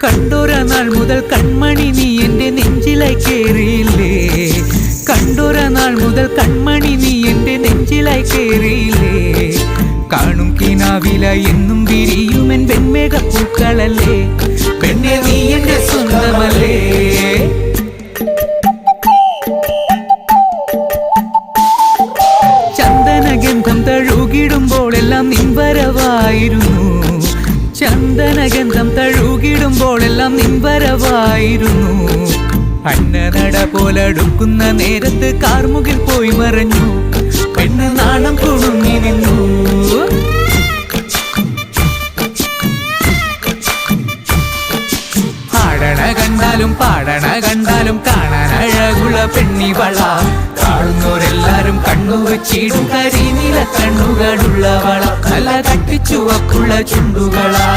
കണ്ടൊര നാൾ മുതൽ കൺമണി നീ എൻ്റെ നെഞ്ചിലായി കേറിയില്ലേ, കണ്ടൊര നാൾ മുതൽ കൺമണി നീ എൻ്റെ നെഞ്ചിലായി കേറിയില്ലേ. കാണും കിനാവില എന്നും വിരിയുമെൻ വെൺമേഘപ്പൂക്കളല്ലേ, പെണ്ണെ നീ എൻ്റെ സ്വന്തമല്ലേ. ചന്ദനഗന്ധം തഴുകിടുമ്പോഴെല്ലാം നിൻ വരവായിരുന്നു, ചന്ദനഗന്ധം തഴുകിടുമ്പോഴെല്ലാം നിൻ വരവായിരുന്നു. അന്നനട പോലടുക്കുന്ന നേരത്ത് കാർമുകിൽ പോയി മറഞ്ഞു, പെണ്ണ് നാണം കുടുങ്ങി നിന്നു. ആടണ കണ്ടാലും പാടണ കണ്ടാലും കാണാൻ അഴകുള്ള പെണ്ണിവള, കാണുന്നവരെല്ലാരും കണ്ണു വെച്ചിടും കരിനീല കണ്ണുകളുള്ളവള, നല്ല തട്ടിച്ചുവപ്പുള്ള ചുണ്ടുകളാ.